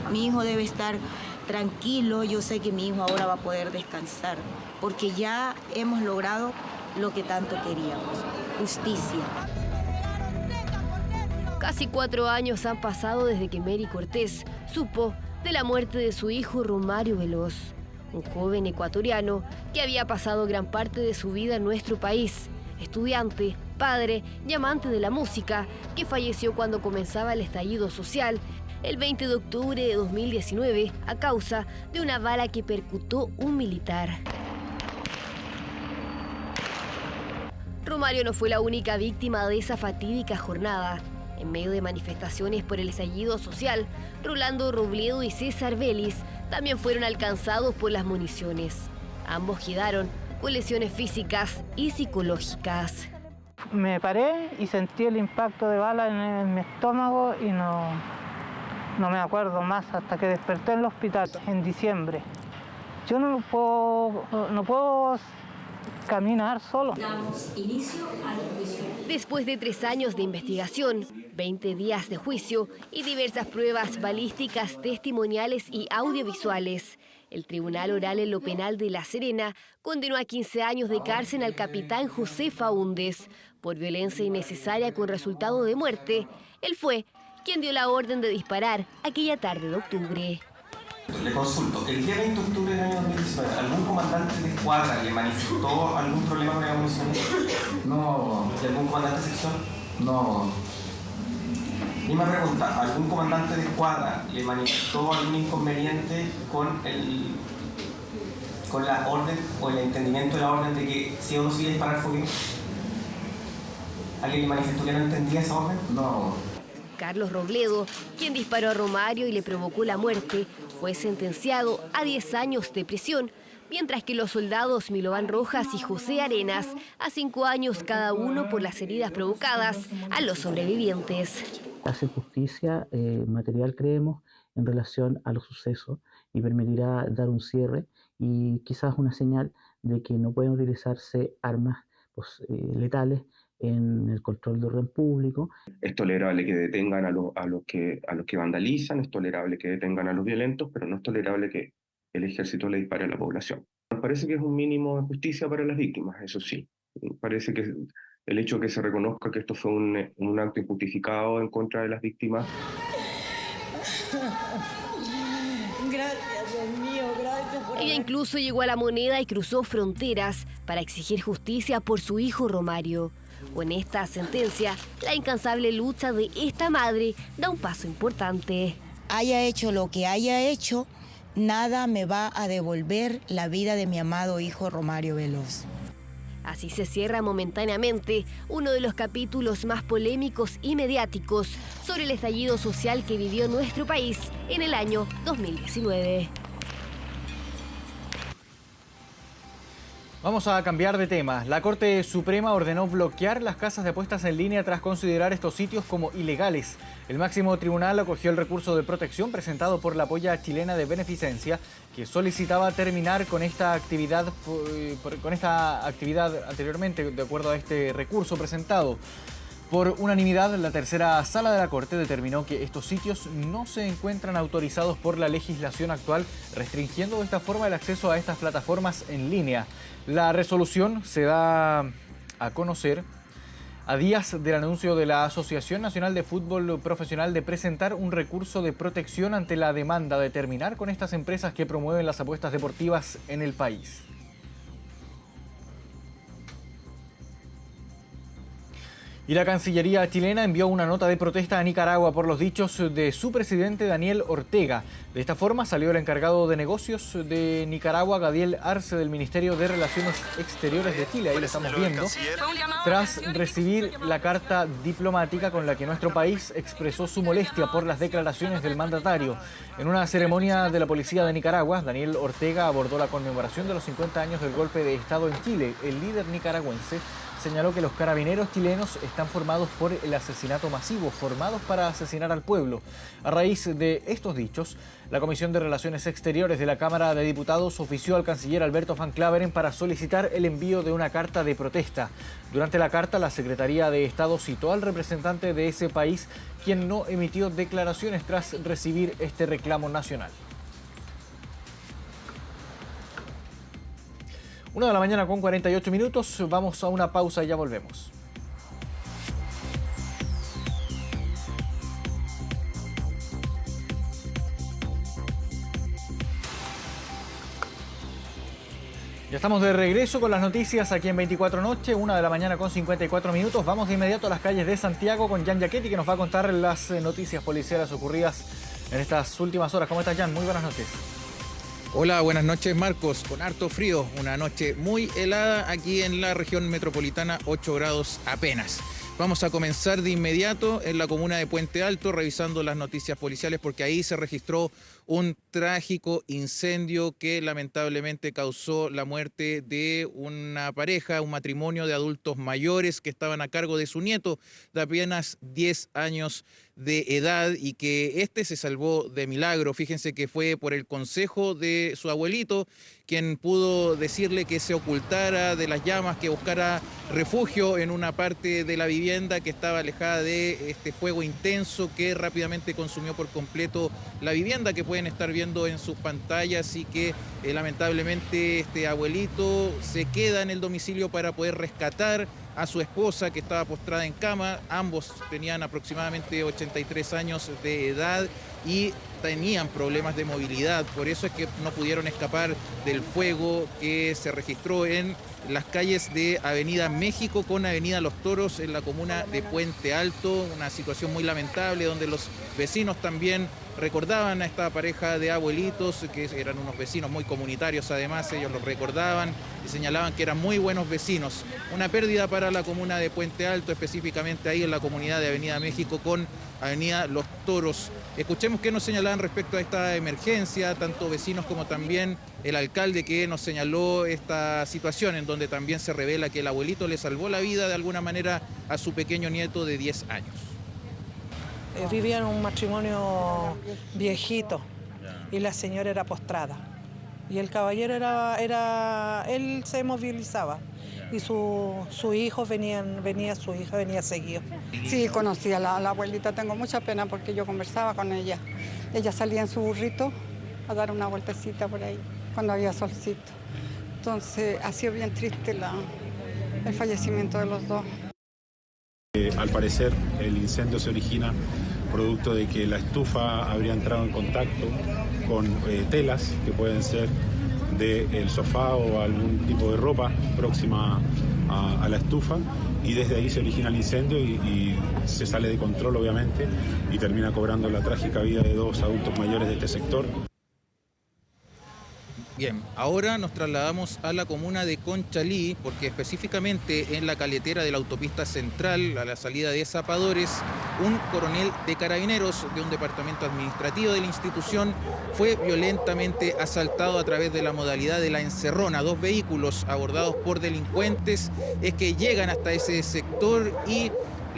Mi hijo debe estar tranquilo. Yo sé que mi hijo ahora va a poder descansar, porque ya hemos logrado lo que tanto queríamos: justicia. Casi 4 años han pasado desde que Mary Cortés supo de la muerte de su hijo Romario Veloz, un joven ecuatoriano que había pasado gran parte de su vida en nuestro país, estudiante, padre y amante de la música, que falleció cuando comenzaba el estallido social el 20 de octubre de 2019 a causa de una bala que percutó un militar. Romario no fue la única víctima de esa fatídica jornada. En medio de manifestaciones por el estallido social, Rolando Robledo y César Vélez también fueron alcanzados por las municiones. Ambos quedaron con lesiones físicas y psicológicas. Me paré y sentí el impacto de bala en mi estómago y no me acuerdo más hasta que desperté en el hospital en diciembre. Yo no puedo caminar solo. Damos inicio al juicio. Después de 3 años de investigación, 20 días de juicio y diversas pruebas balísticas, testimoniales y audiovisuales, el Tribunal Oral en lo Penal de La Serena condenó a 15 años de cárcel al capitán José Faúndez por violencia innecesaria con resultado de muerte. Él fue quien dio la orden de disparar aquella tarde de octubre. Le consulto, el día 20 de octubre del año 2019, ¿algún comandante de escuadra le manifestó algún problema con la munición? No. ¿Y algún comandante de sección? No. Misma pregunta, ¿algún comandante de escuadra le manifestó algún inconveniente con la orden o el entendimiento de la orden de que sí o no se iba a disparar fuego? ¿Alguien le manifestó que no entendía esa orden? No. Carlos Robledo, quien disparó a Romario y le provocó la muerte, fue sentenciado a 10 años de prisión, mientras que los soldados Milovan Rojas y José Arenas a 5 años cada uno por las heridas provocadas a los sobrevivientes. Hace justicia material, creemos, en relación a los sucesos y permitirá dar un cierre y quizás una señal de que no pueden utilizarse armas letales en el control de orden público. Es tolerable que detengan a los que vandalizan, es tolerable que detengan a los violentos, pero no es tolerable que el ejército le dispare a la población. Nos parece que es un mínimo de justicia para las víctimas, eso sí. Parece que el hecho de que se reconozca que esto fue un acto injustificado en contra de las víctimas. Gracias, Dios mío, gracias por... Ella incluso llegó a La Moneda y cruzó fronteras para exigir justicia por su hijo Romario. Con esta sentencia, la incansable lucha de esta madre da un paso importante. Haya hecho lo que haya hecho, nada me va a devolver la vida de mi amado hijo Romario Veloz. Así se cierra momentáneamente uno de los capítulos más polémicos y mediáticos sobre el estallido social que vivió nuestro país en el año 2019. Vamos a cambiar de tema. La Corte Suprema ordenó bloquear las casas de apuestas en línea tras considerar estos sitios como ilegales. El máximo tribunal acogió el recurso de protección presentado por la Polla Chilena de Beneficencia, que solicitaba terminar con esta actividad anteriormente, de acuerdo a este recurso presentado. Por unanimidad, la tercera sala de la Corte determinó que estos sitios no se encuentran autorizados por la legislación actual, restringiendo de esta forma el acceso a estas plataformas en línea. La resolución se da a conocer a días del anuncio de la Asociación Nacional de Fútbol Profesional de presentar un recurso de protección ante la demanda de terminar con estas empresas que promueven las apuestas deportivas en el país. Y la Cancillería chilena envió una nota de protesta a Nicaragua por los dichos de su presidente Daniel Ortega. De esta forma salió el encargado de negocios de Nicaragua, Gadiel Arce, del Ministerio de Relaciones Exteriores de Chile. Ahí lo estamos viendo. Tras recibir la carta diplomática con la que nuestro país expresó su molestia por las declaraciones del mandatario. En una ceremonia de la Policía de Nicaragua, Daniel Ortega abordó la conmemoración de los 50 años del golpe de Estado en Chile. El líder nicaragüense señaló que los carabineros chilenos están formados por el asesinato masivo, formados para asesinar al pueblo. A raíz de estos dichos, la Comisión de Relaciones Exteriores de la Cámara de Diputados ofició al canciller Alberto Van Claveren para solicitar el envío de una carta de protesta. Durante la carta, la Secretaría de Estado citó al representante de ese país, quien no emitió declaraciones tras recibir este reclamo nacional. 1 de la mañana con 48 minutos. Vamos a una pausa y ya volvemos. Ya estamos de regreso con las noticias aquí en 24 Noche, 1 de la mañana con 54 minutos. Vamos de inmediato a las calles de Santiago con Jan Yaquetti, que nos va a contar las noticias policiales ocurridas en estas últimas horas. ¿Cómo estás, Jan? Muy buenas noches. Hola, buenas noches, Marcos. Con harto frío, una noche muy helada aquí en la región metropolitana, 8 grados apenas. Vamos a comenzar de inmediato en la comuna de Puente Alto, revisando las noticias policiales, porque ahí se registró un trágico incendio que lamentablemente causó la muerte de una pareja, un matrimonio de adultos mayores que estaban a cargo de su nieto de apenas 10 años de edad y que este se salvó de milagro. Fíjense que fue por el consejo de su abuelito quien pudo decirle que se ocultara de las llamas, que buscara refugio en una parte de la vivienda que estaba alejada de este fuego intenso que rápidamente consumió por completo la vivienda, que pueden estar viendo en sus pantallas, y que lamentablemente este abuelito se queda en el domicilio para poder rescatar a su esposa, que estaba postrada en cama. Ambos tenían aproximadamente 83 años de edad y tenían problemas de movilidad, por eso es que no pudieron escapar del fuego que se registró en las calles de Avenida México con Avenida Los Toros en la comuna de Puente Alto. Una situación muy lamentable donde los vecinos también recordaban a esta pareja de abuelitos, que eran unos vecinos muy comunitarios, además ellos los recordaban y señalaban que eran muy buenos vecinos. Una pérdida para la comuna de Puente Alto, específicamente ahí en la comunidad de Avenida México con Avenida Los Toros. Escuchemos qué nos señalaban respecto a esta emergencia, tanto vecinos como también el alcalde, que nos señaló esta situación en donde también se revela que el abuelito le salvó la vida de alguna manera a su pequeño nieto de 10 años. Vivían un matrimonio viejito y la señora era postrada. Y el caballero él se movilizaba y su hijo su hija venía seguido. Sí, conocí a la abuelita, tengo mucha pena porque yo conversaba con ella. Ella salía en su burrito a dar una vueltecita por ahí cuando había solcito. Entonces ha sido bien triste el fallecimiento de los dos. Al parecer el incendio se origina producto de que la estufa habría entrado en contacto con telas que pueden ser del sofá o algún tipo de ropa próxima a la estufa, y desde ahí se origina el incendio y se sale de control obviamente y termina cobrando la trágica vida de dos adultos mayores de este sector. Bien, ahora nos trasladamos a la comuna de Conchalí, porque específicamente en la caletera de la autopista central, a la salida de Zapadores, un coronel de carabineros de un departamento administrativo de la institución fue violentamente asaltado a través de la modalidad de la encerrona. Dos vehículos abordados por delincuentes es que llegan hasta ese sector y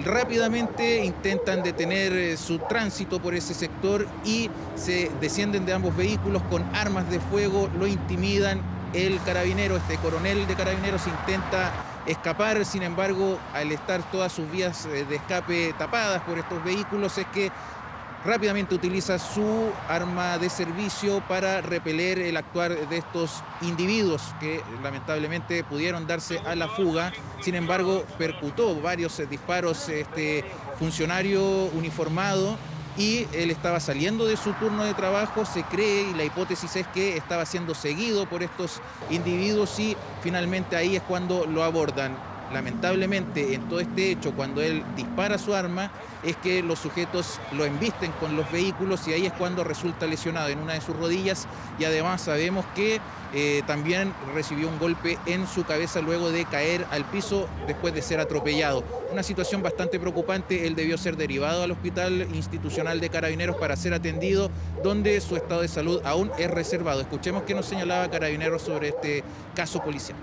rápidamente intentan detener su tránsito por ese sector y se descienden de ambos vehículos con armas de fuego, lo intimidan. El carabinero, este coronel de carabineros, intenta escapar, sin embargo, al estar todas sus vías de escape tapadas por estos vehículos, es que rápidamente utiliza su arma de servicio para repeler el actuar de estos individuos que lamentablemente pudieron darse a la fuga. Sin embargo, percutó varios disparos este funcionario uniformado y él estaba saliendo de su turno de trabajo. Se cree, y la hipótesis es que estaba siendo seguido por estos individuos y finalmente ahí es cuando lo abordan. Lamentablemente, en todo este hecho, cuando él dispara su arma, es que los sujetos lo embisten con los vehículos y ahí es cuando resulta lesionado en una de sus rodillas, y además sabemos que también recibió un golpe en su cabeza luego de caer al piso después de ser atropellado. Una situación bastante preocupante. Él debió ser derivado al Hospital Institucional de Carabineros para ser atendido, donde su estado de salud aún es reservado. Escuchemos qué nos señalaba Carabineros sobre este caso policial.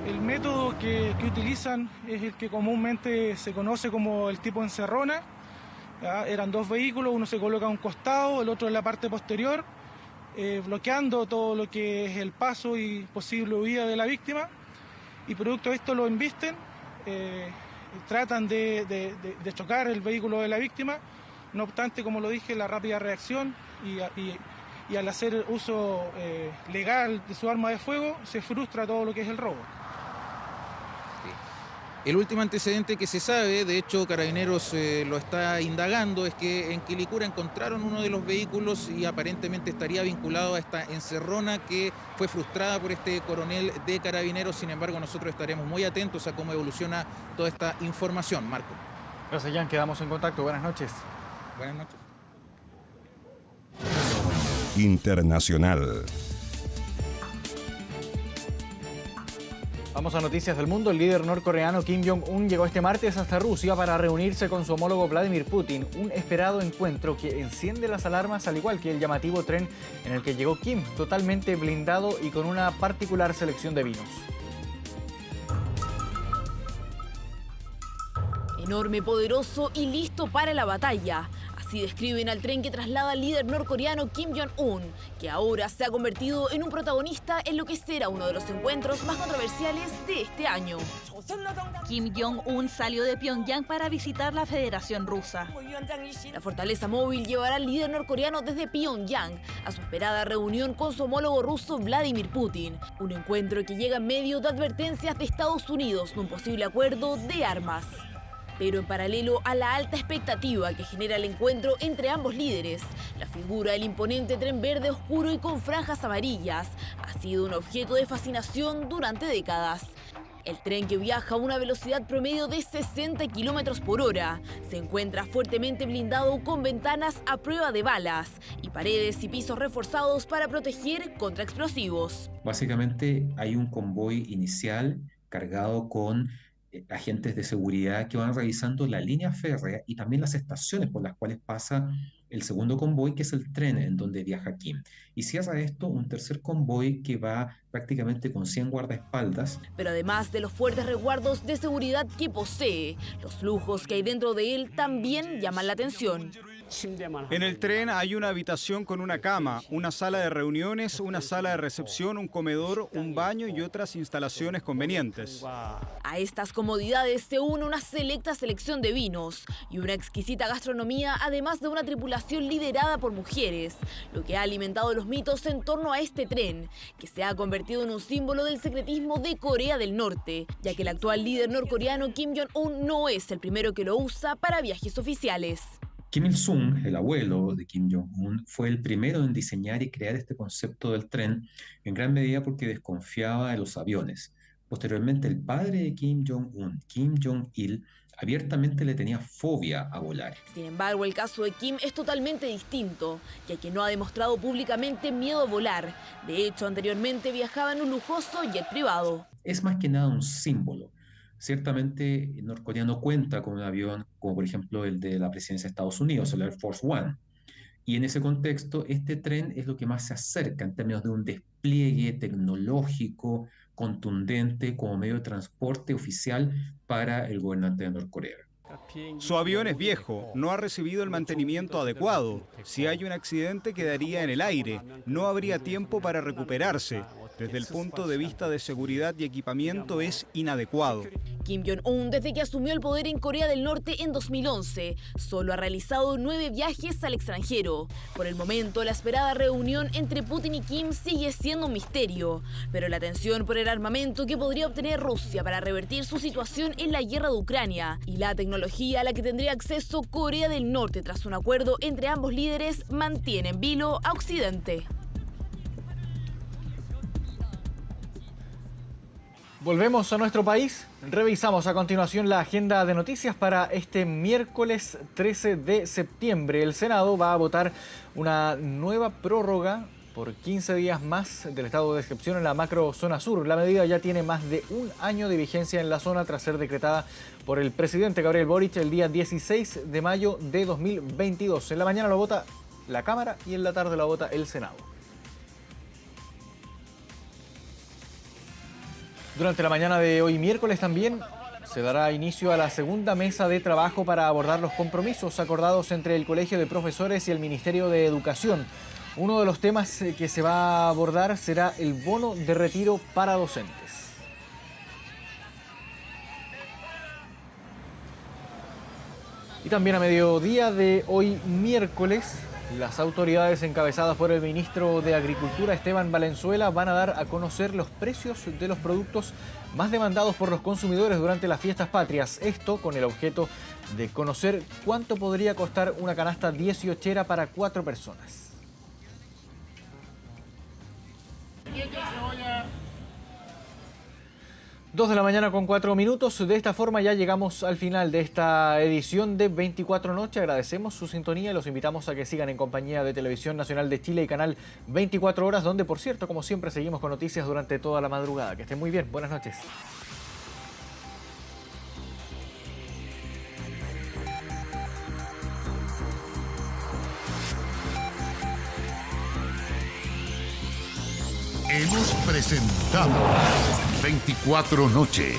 El método que utilizan es el que comúnmente se conoce como el tipo encerrona. ¿Ya? Eran dos vehículos, uno se coloca a un costado, el otro en la parte posterior, bloqueando todo lo que es el paso y posible huida de la víctima, y producto de esto lo embisten, tratan de chocar el vehículo de la víctima. No obstante, como lo dije, la rápida reacción y al hacer uso legal de su arma de fuego, se frustra todo lo que es el robo. El último antecedente que se sabe, de hecho Carabineros lo está indagando, es que en Quilicura encontraron uno de los vehículos y aparentemente estaría vinculado a esta encerrona que fue frustrada por este coronel de Carabineros. Sin embargo, nosotros estaremos muy atentos a cómo evoluciona toda esta información. Marco. Gracias, Jan. Quedamos en contacto. Buenas noches. Buenas noches. Internacional. Vamos a noticias del mundo. El líder norcoreano Kim Jong-un llegó este martes hasta Rusia para reunirse con su homólogo Vladimir Putin. Un esperado encuentro que enciende las alarmas, al igual que el llamativo tren en el que llegó Kim, totalmente blindado y con una particular selección de vinos. Enorme, poderoso y listo para la batalla. Así describen al tren que traslada al líder norcoreano Kim Jong-un, que ahora se ha convertido en un protagonista en lo que será uno de los encuentros más controversiales de este año. Kim Jong-un salió de Pyongyang para visitar la Federación Rusa. La fortaleza móvil llevará al líder norcoreano desde Pyongyang a su esperada reunión con su homólogo ruso Vladimir Putin. Un encuentro que llega en medio de advertencias de Estados Unidos de un posible acuerdo de armas. Pero en paralelo a la alta expectativa que genera el encuentro entre ambos líderes, la figura del imponente tren verde oscuro y con franjas amarillas ha sido un objeto de fascinación durante décadas. El tren, que viaja a una velocidad promedio de 60 km por hora, se encuentra fuertemente blindado con ventanas a prueba de balas y paredes y pisos reforzados para proteger contra explosivos. Básicamente hay un convoy inicial cargado con agentes de seguridad que van revisando la línea férrea y también las estaciones por las cuales pasa el segundo convoy, que es el tren en donde viaja Kim. Y cierra esto un tercer convoy que va prácticamente con 100 guardaespaldas. Pero además de los fuertes resguardos de seguridad que posee, los lujos que hay dentro de él también llaman la atención. En el tren hay una habitación con una cama, una sala de reuniones, una sala de recepción, un comedor, un baño y otras instalaciones convenientes. A estas comodidades se une una selecta selección de vinos y una exquisita gastronomía, además de una tripulación liderada por mujeres, lo que ha alimentado los mitos en torno a este tren, que se ha convertido en un símbolo del secretismo de Corea del Norte, ya que el actual líder norcoreano Kim Jong-un no es el primero que lo usa para viajes oficiales. Kim Il-sung, el abuelo de Kim Jong-un, fue el primero en diseñar y crear este concepto del tren, en gran medida porque desconfiaba de los aviones. Posteriormente, el padre de Kim Jong-un, Kim Jong-il, abiertamente le tenía fobia a volar. Sin embargo, el caso de Kim es totalmente distinto, ya que no ha demostrado públicamente miedo a volar. De hecho, anteriormente viajaba en un lujoso jet privado. Es más que nada un símbolo. Ciertamente, el norcoreano cuenta con un avión como por ejemplo el de la presidencia de Estados Unidos, el Air Force One. Y en ese contexto, este tren es lo que más se acerca en términos de un despliegue tecnológico contundente como medio de transporte oficial para el gobernante de Norcorea. Su avión es viejo, no ha recibido el mantenimiento adecuado. Si hay un accidente, quedaría en el aire. No habría tiempo para recuperarse. Desde el punto de vista de seguridad y equipamiento es inadecuado. Kim Jong-un, desde que asumió el poder en Corea del Norte en 2011, solo ha realizado 9 viajes al extranjero. Por el momento, la esperada reunión entre Putin y Kim sigue siendo un misterio, pero la tensión por el armamento que podría obtener Rusia para revertir su situación en la guerra de Ucrania y la tecnología a la que tendría acceso Corea del Norte tras un acuerdo entre ambos líderes mantiene en vilo a Occidente. Volvemos a nuestro país. Revisamos a continuación la agenda de noticias para este miércoles 13 de septiembre. El Senado va a votar una nueva prórroga por 15 días más del estado de excepción en la macrozona sur. La medida ya tiene más de un año de vigencia en la zona tras ser decretada por el presidente Gabriel Boric el día 16 de mayo de 2022. En la mañana lo vota la Cámara y en la tarde lo vota el Senado. Durante la mañana de hoy miércoles también se dará inicio a la segunda mesa de trabajo para abordar los compromisos acordados entre el Colegio de Profesores y el Ministerio de Educación. Uno de los temas que se va a abordar será el bono de retiro para docentes. Y también a mediodía de hoy miércoles, las autoridades encabezadas por el ministro de Agricultura, Esteban Valenzuela, van a dar a conocer los precios de los productos más demandados por los consumidores durante las fiestas patrias. Esto con el objeto de conocer cuánto podría costar una canasta 18era para 4 personas. 2 de la mañana con 4 minutos. De esta forma ya llegamos al final de esta edición de 24 Noche. Agradecemos su sintonía y los invitamos a que sigan en compañía de Televisión Nacional de Chile y Canal 24 Horas, donde, por cierto, como siempre, seguimos con noticias durante toda la madrugada. Que estén muy bien. Buenas noches. Hemos presentado 24 Noche.